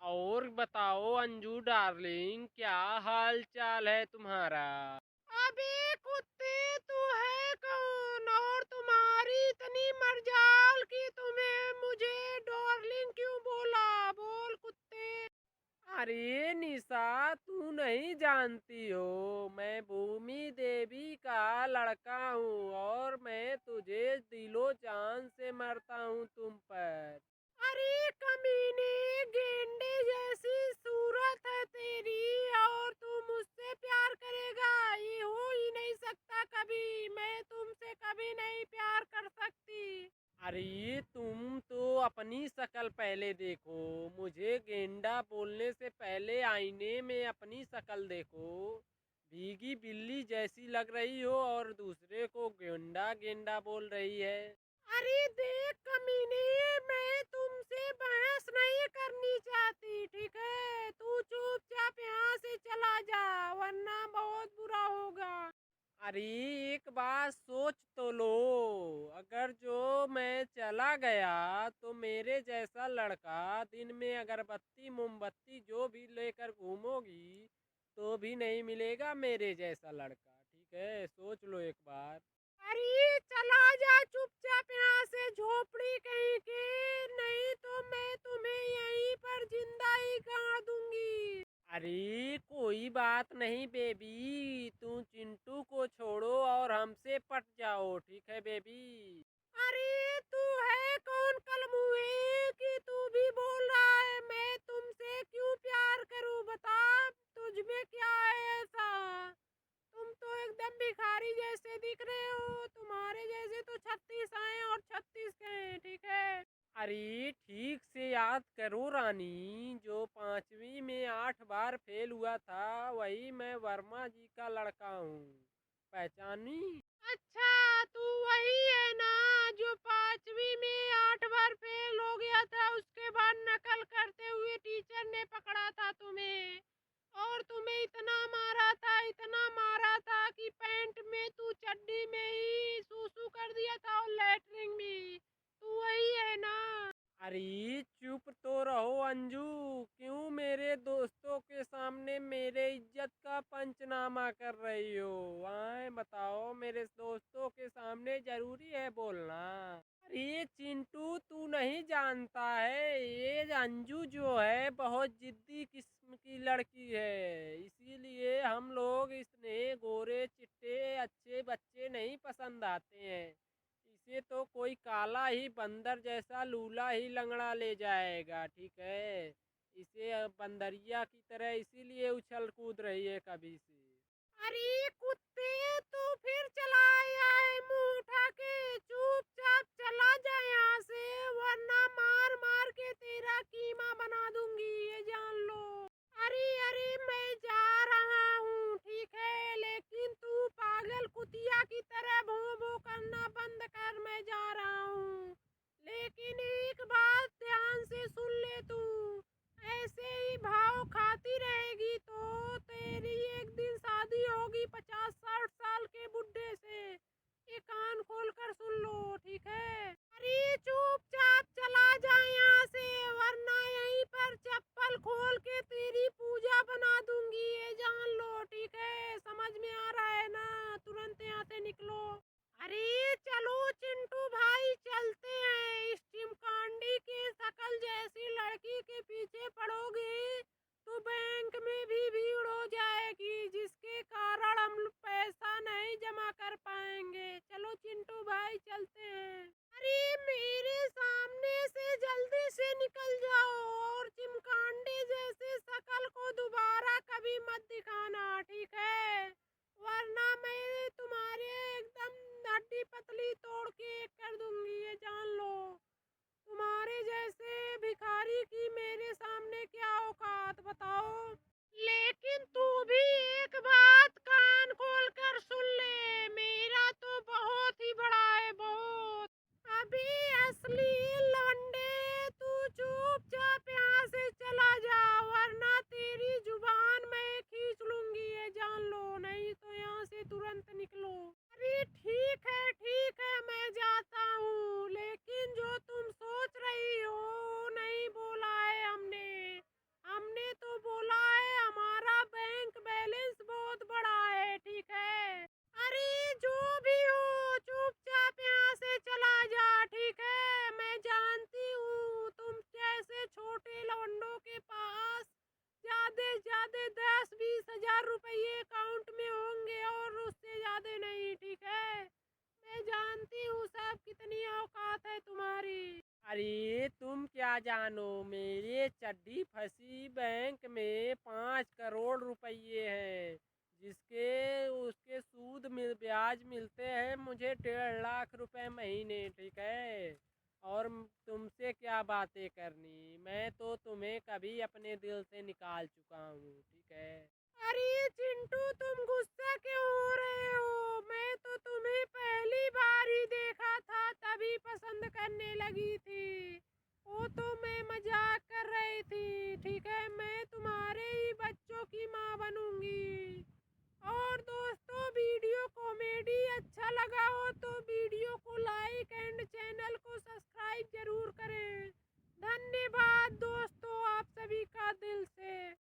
और बताओ अंजू डार्लिंग, क्या हाल चाल है तुम्हारा? अबे कुत्ते, तू है कौन और तुम्हारी इतनी मर्जाल कि तुम्हें मुझे डार्लिंग क्यों बोला? बोल कुत्ते। अरे निशा, तू नहीं जानती हो, मैं भूमि देवी का लड़का हूँ और मैं तुझे दिलो जान से मरता हूँ तुम पर। अरे कमीने, गेंडे जैसी सूरत है तेरी और तू मुझसे प्यार करेगा? ये हो ही नहीं सकता कभी। मैं तुमसे कभी नहीं प्यार कर सकती। अरे तुम तो अपनी शक्ल पहले देखो। मुझे गेंडा बोलने से पहले आईने में अपनी शक्ल देखो। भीगी बिल्ली जैसी लग रही हो और दूसरे को गेंडा गेंडा बोल रही है। अरे देख कमीने, मैं तुमसे बहस नहीं करनी चाहती, ठीक है? तू चुपचाप यहाँ से चला जा, वरना बहुत बुरा होगा। अरे एक बात सोच तो लो, अगर जो मैं चला गया तो मेरे जैसा लड़का दिन में अगरबत्ती मोमबत्ती जो भी लेकर घूमोगी तो भी नहीं मिलेगा मेरे जैसा लड़का। ठीक है, सोच लो एक बार। अरे चला जा चुपचाप यहाँ से, झोपड़ी कहीं के। नहीं तो मैं तुम्हें यहीं पर जिंदा ही गाड़ दूंगी। अरे कोई बात नहीं बेबी, तू चिंटू को छोड़ो और हमसे पट जाओ, ठीक है बेबी। अरे तू है कौन कलमुए कि तू भी बोल रहा है मैं तुमसे क्यों प्यार करूं? बता, तुझ में क्या है ऐसा? तुम तो एकदम भिखारी जैसे दिख रहे हो। तुम्हारे जैसे तो 36 आए और 36 गए, ठीक है? अरे ठीक से याद करो रानी, जो पांचवी में 8 बार फेल हुआ था वही मैं वर्मा जी का लड़का हूँ। पहचानी? अच्छा, तू वही है ना जो 5वीं में 8 बार फेल हो गया था? उसके बाद नकल करते हुए टीचर ने पकड़ा था तुम्हें और तुम्हें इतना मारा था कि पैंट में तू चड्डी में ही सूसू कर दिया था और लेटरिन भी। तू वही है ना? अरे चुप तो रहो अंजू, क्यों मेरे दोस्तों के सामने मेरे इज्जत का पंचनामा कर रही हो? आए बताओ, मेरे दोस्तों के सामने जरूरी है बोलना। अरे चिंटू, तू नहीं जानता है, ये अंजू जो है बहुत जिद्दी किस्म की लड़की है, इसीलिए हम लोग इसने गोरे चिट्टे अच्छे बच्चे नहीं पसंद आते हैं। इसे तो कोई काला ही बंदर जैसा लूला ही लंगड़ा ले जाएगा, ठीक है? इसे बंदरिया की तरह इसीलिए उछल कूद रही है कभी से। अरे कुत्ते, तू फिर चला आया है मुंह उठा के। चुपचाप चला जा यहाँ से, वरना मार मार के तेरा कीमा बना दूंगी, ये जान लो। अरे अरे मैं जा रहा हूँ, ठीक है? लेकिन तू पागल कुतिया की तरह भों भों करना बंद कर। मैं जा रहा हूँ, लेकिन एक बात ध्यान से सुन ले तू। ऐसे ही भाव खाती रहेगी तो तेरी एक दिन शादी होगी 50-60 साल के बुड्ढे से। ये कान खोल कर सुन लो, ठीक है? अरे चुपचाप चला जा यहाँ से, वरना यहीं पर रुपये अकाउंट में होंगे और उससे ज्यादा नहीं, ठीक है? मैं जानती हूँ सब कितनी औकात है तुम्हारी। अरे तुम क्या जानो, मेरे चड्डी फंसी बैंक में 5 करोड़ रुपये हैं, जिसके उसके ब्याज मिलते हैं मुझे 1.5 लाख रुपए महीने, ठीक है? और तुमसे क्या बातें करनी, मैं तो तुम्हें कभी अपने दिल से निकाल चुका हूँ, ठीक है? अरे चिंटू, तुम गुस्सा क्यों हो रहे हो? मैं तो तुम्हें पहली बार ही देखा था तभी पसंद करने लगी थी। वो तो मैं मजाक कर रही थी,